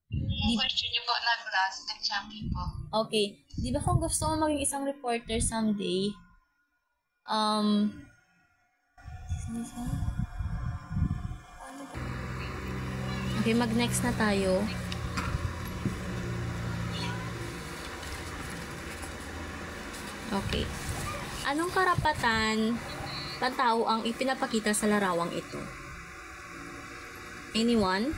Yung Di, question niyo po, nag-champion po. okay. Di ba kung gusto mo maging isang reporter someday, um, okay, mag-next na tayo. Okay. Anong karapatan pantao ang ipinapakita sa larawang ito? Anyone?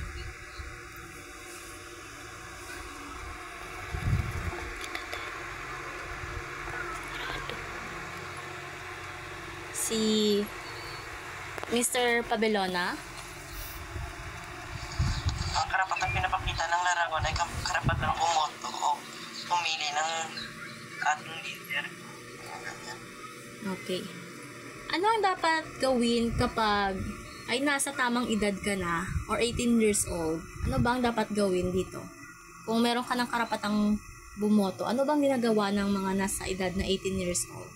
Si Mr. Pabelona? Ang karapatang pinapakita ng larawan ay karapatang bumoto o pumili ng ating leader. Okay. Ano ang dapat gawin kapag ay nasa tamang edad ka na or 18 years old? Ano ba ang dapat gawin dito? Kung meron ka ng karapatang bumoto, ano bang ginagawa ng mga nasa edad na 18 years old?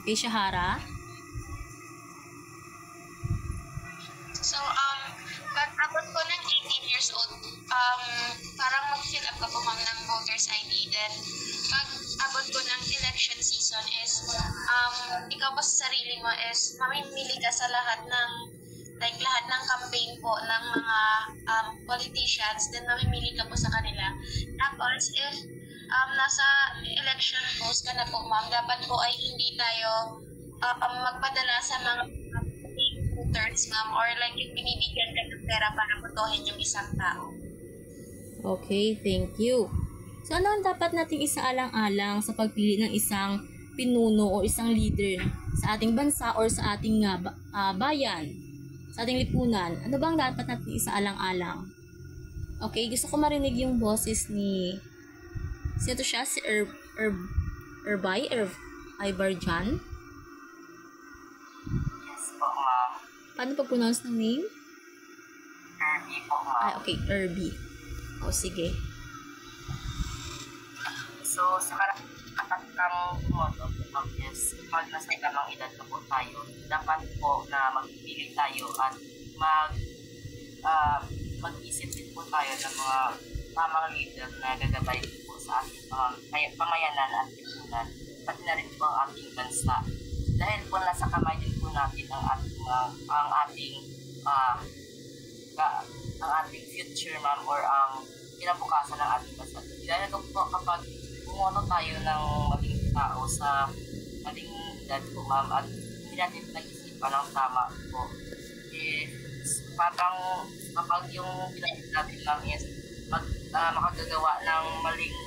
Okay, Shahara? So, pag abot ko ng 18 years old, parang mag-fill up ka po ma'am ng voter's ID. Then, pag abot ko ng election season is, ikaw po sa sarili mo is, mamimili ka sa lahat ng campaign po ng mga politicians, then mamimili ka po sa kanila. Tapos, if nasa election post ka na po ma'am, dapat po ay hindi tayo magpadala sa mga voters ma'am, or like yung binibigyan ka ng pera para botohin yung isang tao. Okay, thank you. So, ano ang dapat nating isaalang-alang sa pagpili ng isang pinuno o isang leader sa ating bansa or sa ating bayan, sa ating lipunan? Ano bang dapat natin isaalang-alang? Okay, gusto ko marinig yung boses ni... Sino to siya? Si Ibarjan? Yes po, ma'am. Paano pag-pronounce ng name? Kirby po, ma'am. Ay, okay, Irby. O, sige. So, sa karapatang bumoto po, ma'am, yes, pag nasa tamang edad na po tayo, dapat po na magpili tayo at mag-isip din po tayo ng mga tamang leader na gagabay po sa ating pamayanan at lipunan, pati na rin po ang ating bansa. Dahil po nasa kamay din po natin ang ating future, ma'am, or ang kinabukasan ng ating bansa. Dahil po kapag bumoto tayo ng maling tao sa maling edad po, ma'am, at hindi natin nag-isipan ng tama po, parang kapag yung pinagin natin lang is makagagawa ng maling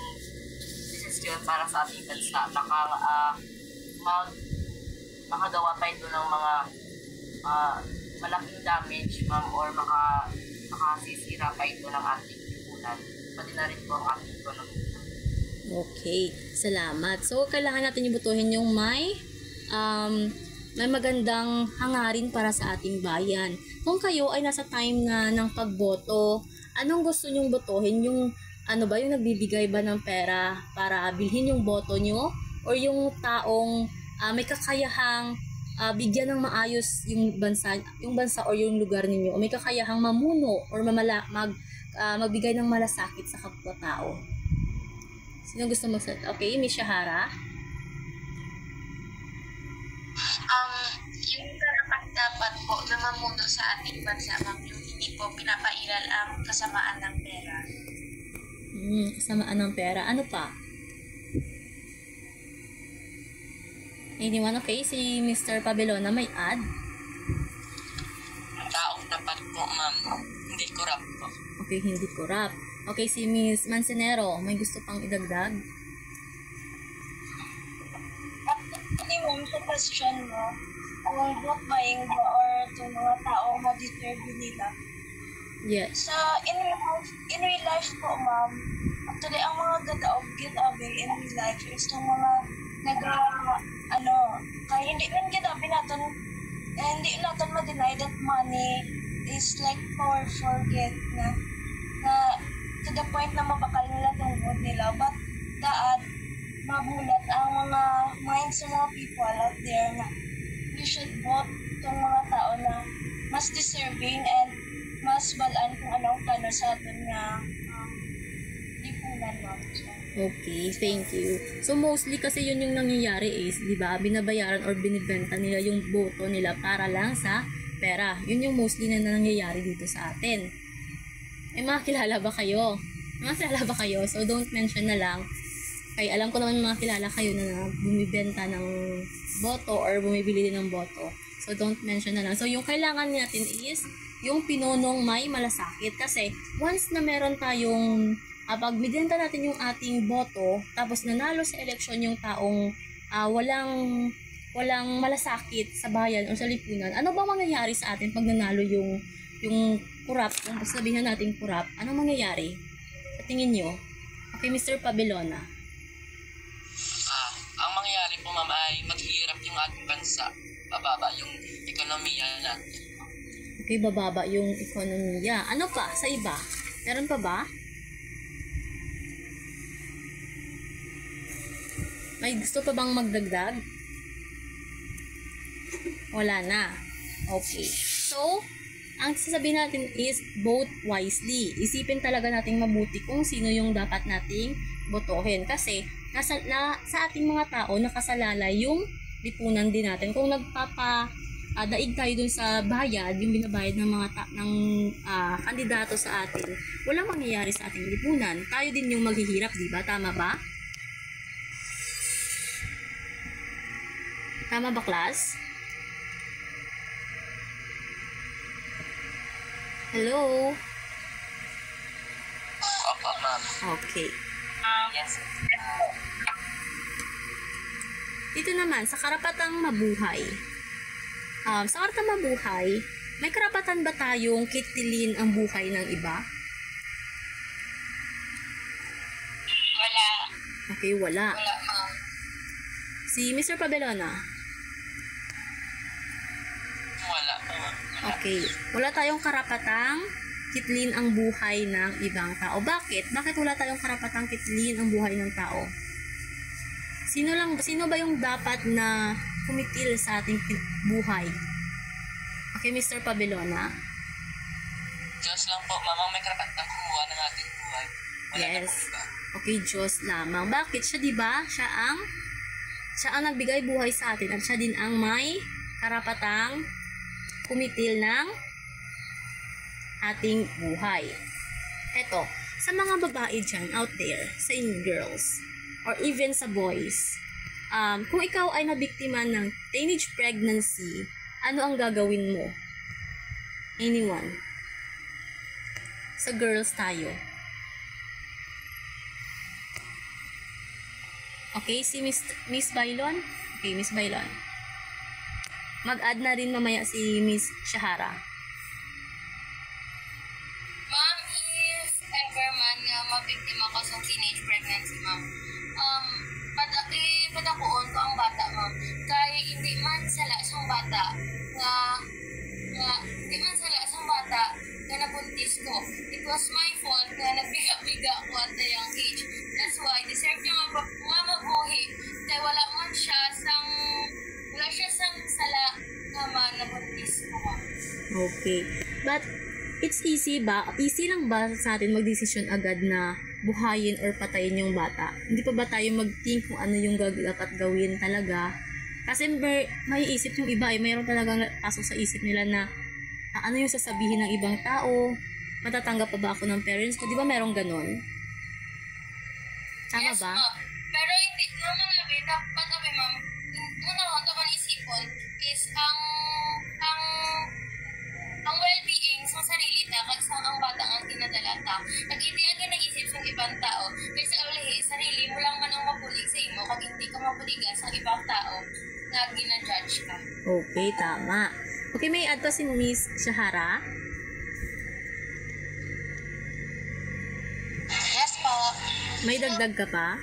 desisyon para sa ating bansa, makagawa pa ito ng mga malaking damage, ma'am, or makasisira pa ito ng ating lipunan, pati na rin po ang ating ekonomiya. Okay, salamat. So, kailangan natin ibutuhin yung may magandang hangarin para sa ating bayan. Kung kayo ay nasa time na ng pagboto, anong gusto nyong botohin? Yung yung nagbibigay ba ng pera para bilhin yung boto nyo? Or yung taong may kakayahang bigyan ng maayos yung bansa or yung lugar ninyo? O may kakayahang mamuno or magbigay ng malasakit sa kapwa-tao? Sino gusto magsalita? Okay, Miss Shahara? Yung dapat po na mamuno sa ating bansa, ma'am, yung hindi po pinapailal ang kasamaan ng pera. Kasamaan ng pera. Ano pa? Anyone? Okay, si Mr. Pabelona may add? Taong tapat po, ma'am. Hindi corrupt po. Okay, hindi corrupt. Okay, si Miss Mancenero, may gusto pang idagdag? Actually, ma'am, sa question mo, ang vote buying ba or itong mga taong ma-deserve nila? Yes. Sa in real life po, ma'am, actually, ang mga gadaog ginabing in real life is itong mga kaya hindi man ginabi natin, hindi natin ma-deny that money is like powerful get na to the point na mabakal nila itong vote nila, but daad mabulat ang mga minds sa mga people out there na we should vote itong mga tao na mas deserving and mas balaan kung anong plano sa atin nga ma'am. So, Okay, thank you. So mostly kasi yun yung nangyayari is, di ba, binabayaran or binibenta nila yung boto nila para lang sa pera. Yun yung mostly na nangyayari dito sa atin. Mga kilala ba kayo? Mga kilala ba kayo? So don't mention na lang. Kaya alam ko naman mga kilala kayo na bumibenta ng boto or bumibili din ng boto. So don't mention na lang. So yung kailangan natin is yung pinonong may malasakit. Kasi once na meron tayong pag binenta natin yung ating boto, tapos nanalo sa eleksyon yung taong walang malasakit sa bayan o sa lipunan, ano ba mangyayari sa atin pag nanalo yung kurap, kung sabihin natin kurap, anong mangyayari? Sa tingin nyo? Okay, Mr. Pabelona. Ang mangyayari po, ma'am, ay maghihirap yung ating bansa. Bababa yung ekonomiya natin. Okay, bababa yung ekonomiya. Ano pa? Sa iba? Meron pa ba? May gusto pa bang magdagdag? Wala na. Okay. So, ang sasabihin natin is vote wisely. Isipin talaga nating mabuti kung sino yung dapat nating botohin. Kasi, sa ating mga tao, nakasalalay yung lipunan din natin. Kung daig tayo dun sa bayad, yung binabayad ng mga kandidato sa atin, walang mangyayari sa ating lipunan. Tayo din yung maghihirap, di ba? Tama ba? Tama ba, class? Hello? Opo, ma'am. Okay. Yes. Dito naman, sa karapatang mabuhay. Sa karapatang mabuhay, may karapatan ba tayong kitilin ang buhay ng iba? Wala. Okay, wala. Wala, ma'am. Si Mr. Pabelona? Wala po, ma'am. Okay. Wala tayong karapatang kitlin ang buhay ng ibang tao. Bakit? Bakit wala tayong karapatang kitlin ang buhay ng tao? Sino ba yung dapat na kumitil sa ating buhay? Okay, Mr. Pabelona? Diyos lang po, ma'am, may karapatang kumuha ng ating buhay. Wala na Yes. po iba. Okay, Diyos lamang. Bakit? Siya, di ba? Siya ang nagbigay buhay sa atin at siya din ang may karapatang kumitil ng ating buhay. Eto, sa mga babae dyan out there, sa inyo girls, or even sa boys, kung ikaw ay nabiktima ng teenage pregnancy, ano ang gagawin mo? Anyone? Sa girls tayo. Okay, si Miss Bailon? Okay, Miss Bailon. Mag-add na rin mamaya si Miss Shahara. Ma'am, if ever man nga mabiktima ko sa teenage pregnancy, ma'am, padakuon ko ang bata, ma'am. Kaya hindi man sala siyang bata na nabuntis ko. It was my fault na nagbiga-biga ko at the young age. That's why deserve niya nga mabuhi. Kaya wala siya sang sala naman nabuntis ko, ma'am. Okay. But, it's easy ba? Easy lang ba sa atin magdesisyon agad na buhayin or patayin yung bata? Hindi pa ba tayo mag-think kung ano yung dapat gawin talaga? Kasi may isip yung iba mayroon talagang pasok sa isip nila na ano yung sasabihin ng ibang tao? Matatanggap pa ba ako ng parents ko? Di ba merong ganon? Tama Yes, ba? ma'am. Pero hindi naman dapat ma'am, una ko naman isipon is ang well-being sa sarili ta kag sa ang bata ang kinadala ta. Nag-hindi ang naisip sa ibang tao. Kasi ulihi, sarili mo lang man ang mapulig sa imo kag hindi ka mapuligan sa ibang tao na gina-judge ka. Okay, tama. Okay, may add pa si Miss Shahara. Yes po. May dagdag ka pa?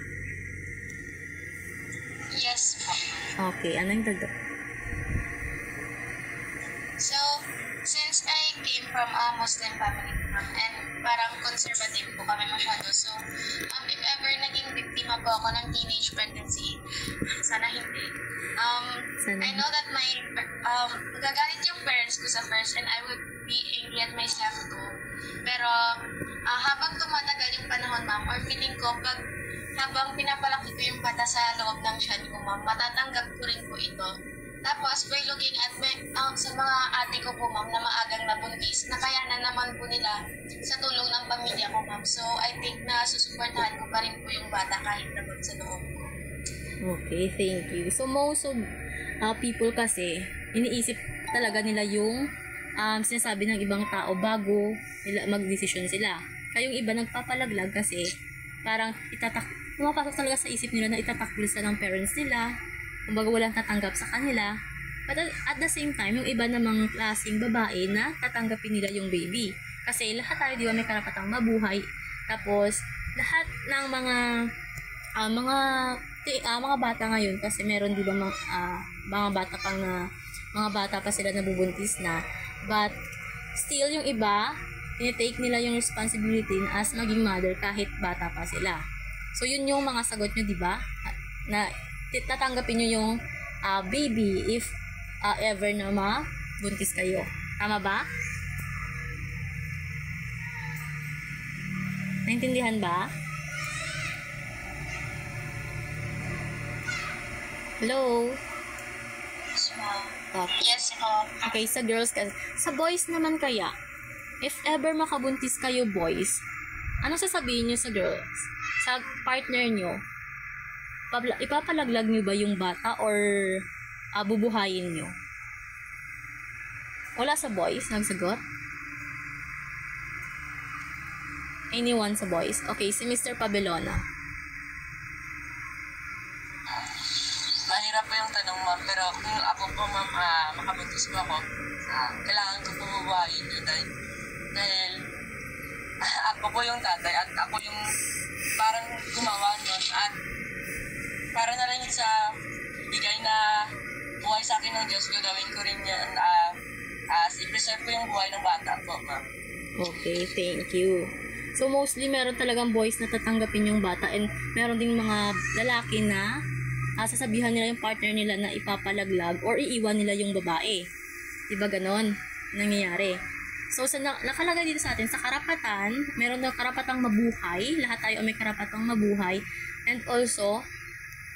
Yes po. Okay, anong dagdag? So, since I came from a Muslim family and parang conservative po kami masyado, so if ever naging biktima po ako ng teenage pregnancy, sana hindi. I know that magagalit yung parents ko sa first and I would be angry at myself too. Pero habang tumatagal yung panahon, ma'am, or feeling ko, pag habang pinapalaki ko yung bata sa loob ng tiyan ko, ma'am, matatanggap ko rin po ito. Tapos, by looking at sa mga ate ko po, ma'am, na maagang nabuntis, nakayanan naman po nila sa tulong ng pamilya ko, ma'am. So, I think na susuportahan ko pa rin po yung bata kahit nabun sa loob ko. Okay, thank you. So, most of people kasi, iniisip talaga nila yung sinasabi ng ibang tao bago nila mag-desisyon sila. Kayong iba nagpapalaglag kasi parang pumapasok talaga sa isip nila na itatakbil sa ng parents nila, kumbaga walang tatanggap sa kanila. But at the same time, yung iba namang klaseng babae na tatanggapin nila yung baby. Kasi lahat tayo, di ba, may karapatang mabuhay. Tapos, lahat ng mga bata ngayon, kasi meron, di ba, mga bata pa sila nabubuntis na. But, still, yung iba, tinitake nila yung responsibility as maging mother kahit bata pa sila. So, yun yung mga sagot nyo, di ba? Na tatanggapin nyo yung baby if ever na mabuntis kayo. Tama ba? Naintindihan ba? Hello? Yes, ma'am. Okay. Yes, ma'am. Okay, sa girls kasi. Sa boys naman kaya, if ever makabuntis kayo boys, ano sasabihin nyo sa girls? Sa partner nyo? Ipapalaglag nyo ba yung bata or bubuhayin nyo? Wala sa boys nagsagot? Anyone sa boys? Okay, si Mr. Pabelona. Mahirap po yung tanong, ma'am, pero kung ako po, ma'am, makabuntis po ako, kailangan ko po bubuhayin yun dahil ako po yung tatay at ako yung parang gumawa nun at para na rin sa bigay na buhay sa akin ng Diyos, gagawin ko rin yan i-preserve ko yung buhay ng bata po, ma'am. Okay, thank you. So, mostly, meron talagang boys na tatanggapin yung bata and meron ding mga lalaki na sasabihan nila yung partner nila na ipapalaglag or iiwan nila yung babae. Diba ganon? Nangyayari. So, nakalagay dito sa atin, sa karapatan, meron daw karapatang mabuhay. Lahat tayo may karapatang mabuhay. And also,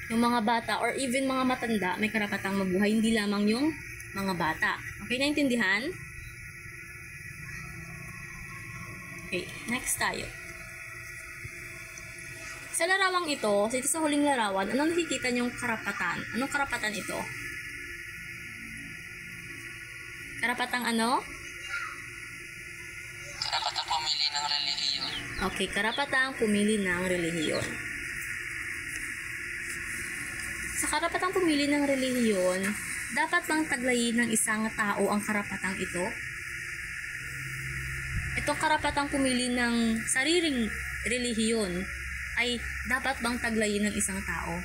yung mga bata or even mga matanda, may karapatang mabuhay. Hindi lamang yung mga bata. Okay, naintindihan? Okay, next tayo. Sa larawang ito, sa huling larawan, anong nakikita niyong karapatan? Anong karapatan ito? Karapatang ano? Karapatang pumili ng relihiyon. Okay, karapatang pumili ng relihiyon. Sa karapatang pumili ng relihiyon, dapat bang taglayin ng isang tao ang karapatang ito? Itong karapatang pumili ng sariling relihiyon ay dapat bang taglayin ng isang tao?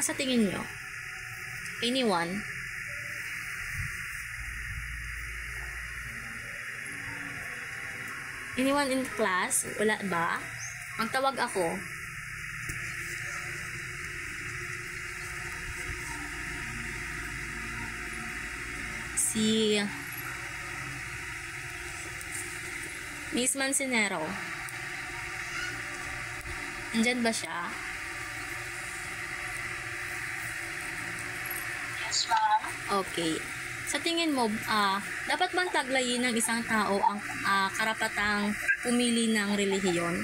Sa tingin nyo? Anyone? Anyone in class? Wala ba? Magtawag ako. Si Miss Mancinero. Andyan ba siya? Yes, ma'am. Okay. Sa tingin mo, dapat bang taglayin ng isang tao ang karapatang pumili ng relihiyon?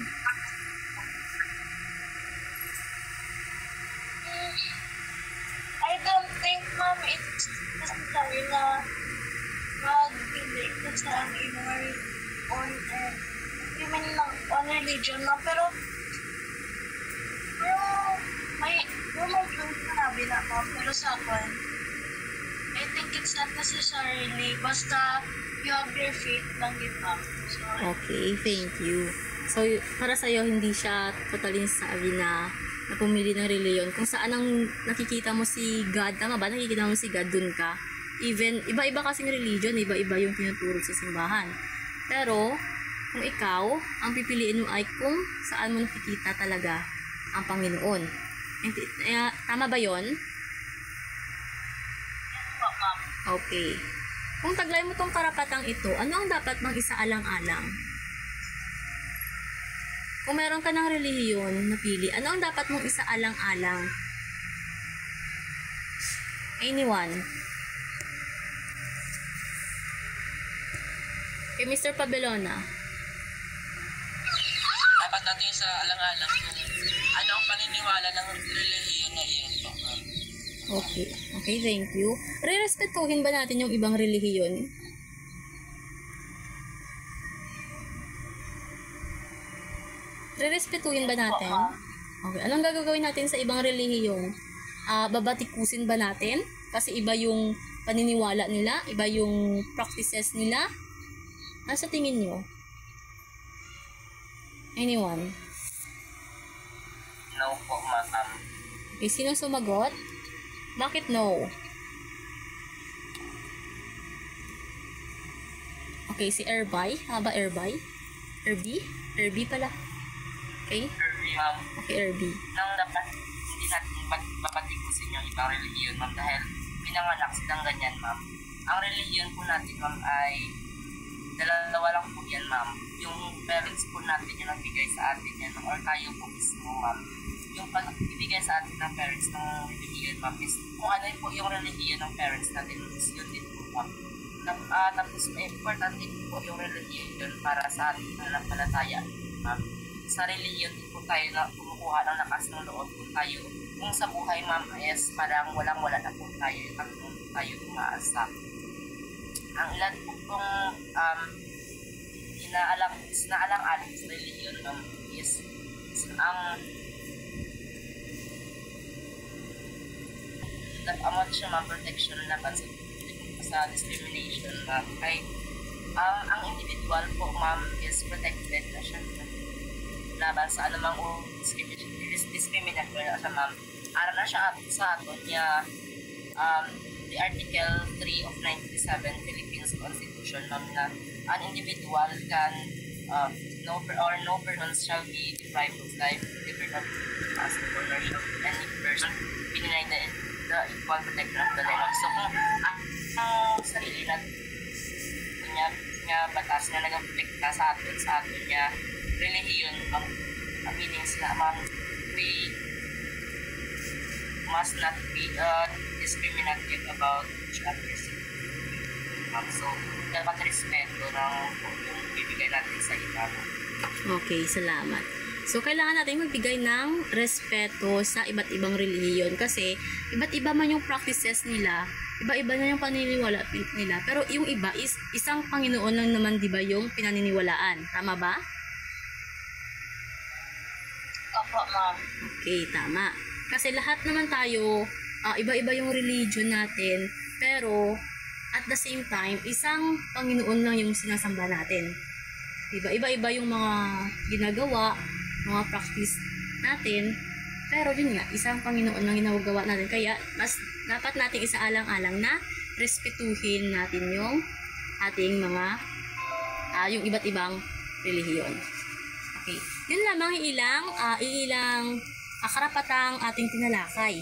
I don't think, ma'am, it's necessary na mag-pili kung saan on religion na, pero may sinabi na, ma'am, pero sa akin, I think it's not necessarily basta you have your faith lang yun, ma'am. So, Okay, thank you. So, para sa'yo, hindi siya totally sabi na pumili ng reliyon. Kung saan ang nakikita mo si God, tama ba? Nakikita mo si God, dun ka. Even, iba-iba kasing religion, iba-iba yung tinuturo sa simbahan. Pero, kung ikaw, ang pipiliin mo ay kung saan mo nakikita talaga ang Panginoon. Tama ba yon? ma'am. Okay. Kung taglay mo tong karapatang ito, ano ang dapat bang isaalang-alang? kung meron ka ng relihiyon na pili, ano ang dapat mong isaalang-alang? Anyone? Kay Mr. Pabelona. Dapat natin sa alang-alang kung ano ang paniniwala ng relihiyon na iyon po, ma'am. Okay. Okay, thank you. Re-respetuhin ba natin yung ibang relihiyon? Re-respetuhin ba natin? Okay. Anong gagawin natin sa ibang relihiyon? Babatikusin ba natin? Kasi iba yung paniniwala nila, iba yung practices nila. Ano sa tingin nyo? Anyone? No po, ma'am. Okay, sinong sumagot? Bakit no? Okay, si Erbay. Ba Erbay? Erby pala. Okay? Ma'am, Okay, Erby. nang dapat hindi natin babatikusin yung ibang relihiyon, ma'am, dahil pinanganak silang ganyan, ma'am. Ang relihiyon po natin, ma'am, ay dalawa lang po yan, ma'am. Yung parents po natin yung nagbigay sa atin yan, or tayo po mismo, ma'am. Yung pagbibigay sa atin ng parents ng relihiyon, ma'am, is kung ano po yung relihiyon ng parents natin, is yun din po, ma'am. Tapos may importante po yung relihiyon para sa ating pananampalataya, ma'am. Sa relihiyon din po tayo na kumukuha ng lakas ng loob po tayo. Kung sa buhay, ma'am, is parang walang-wala na po tayo at tayo umaasa. Ang ilan po pong inaalang-alang sa relihiyon, ma'am, is ang amount siya, ma'am, protection na sa discrimination, ma'am, ay ang individual po, ma'am, is protected na siya laban sa anumang discriminatory na siya, ma'am. Aral na siya sa aton niya the Article 3 of 97 Philippines Constitution, ma'am, na an individual can no person shall be deprived of life, liberty, as a commercial, any person be denied the equal protection of the law. So kung ang sarili na niya batas na nag-protecta sa aton niya relihiyon, ang meanings na, ma'am, we must not be discriminative about each other's, ma'am. So, dapat respeto ng yung bibigay natin sa iba. Okay, salamat. So, kailangan natin magbigay ng respeto sa iba't ibang relihiyon kasi iba't iba man yung practices nila, iba-iba na yung paniniwala nila. Pero yung iba is isang Panginoon lang naman, di ba, yung pinaniniwalaan. Tama ba? Opo, ma'am. Okay, tama. Kasi lahat naman tayo, iba-iba yung religion natin, pero at the same time, isang Panginoon lang yung sinasamba natin. Diba? Iba-iba yung mga ginagawa, mga practice natin, pero yun nga, isang Panginoon lang ginagawa natin. Kaya, mas dapat nating isaalang-alang na respetuhin natin yung ating mga, yung iba't ibang relihiyon. Okay. Yun lamang ilang karapatang ating tinalakay.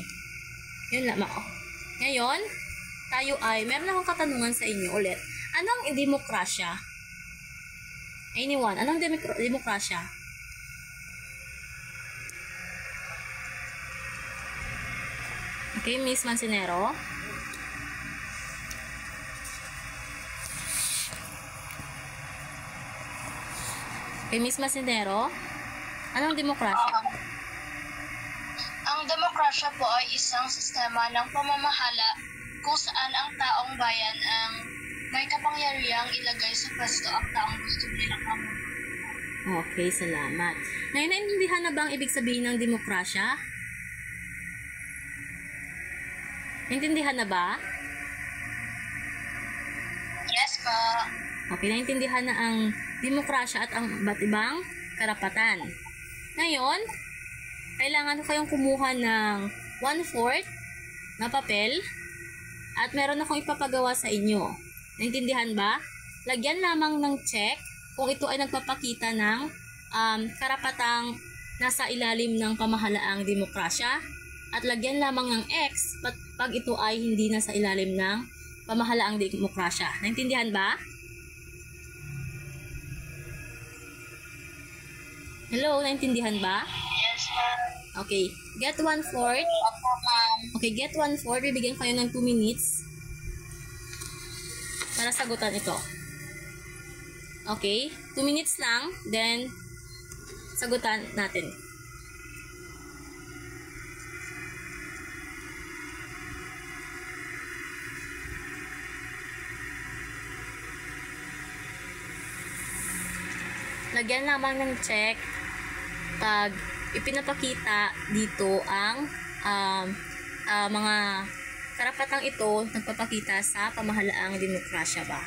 Yun lamang. Ngayon, tayo meron akong katanungan sa inyo ulit. Anong demokrasya? Anyone? Anong demokrasya? Okay, Miss Mancinero. Okay, Miss Mancinero. Anong demokrasya? Ang demokrasya po ay isang sistema ng pamamahala kung saan ang taong bayan ang may kapangyarihang ilagay sa pwesto ang taong gusto nilang mamuno. Okay, salamat. Ngayon, naintindihan na ba ang ibig sabihin ng demokrasya? Naintindihan na ba? Yes po. Okay, naintindihan na ang demokrasya at ang iba't ibang karapatan. Ngayon, kailangan ko kayong kumuha ng 1/4 na papel at meron akong ipapagawa sa inyo. Naintindihan ba? Lagyan lamang ng check kung ito ay nagpapakita ng karapatang nasa ilalim ng pamahalaang demokrasya at lagyan lamang ng X pag ito ay hindi nasa ilalim ng pamahalaang demokrasya. Naintindihan ba? Hello, naintindihan ba? Yes, ma'am. Okay, get 1/4. Opo, ma'am. Okay, get 1/4. Bibigyan kayo ng 2 minutes para sagutan ito. Okay, 2 minutes lang, then sagutan natin. Lagyan lamang ng check pag ipinapakita dito ang mga karapatang ito nagpapakita sa pamahalaang demokrasya ba.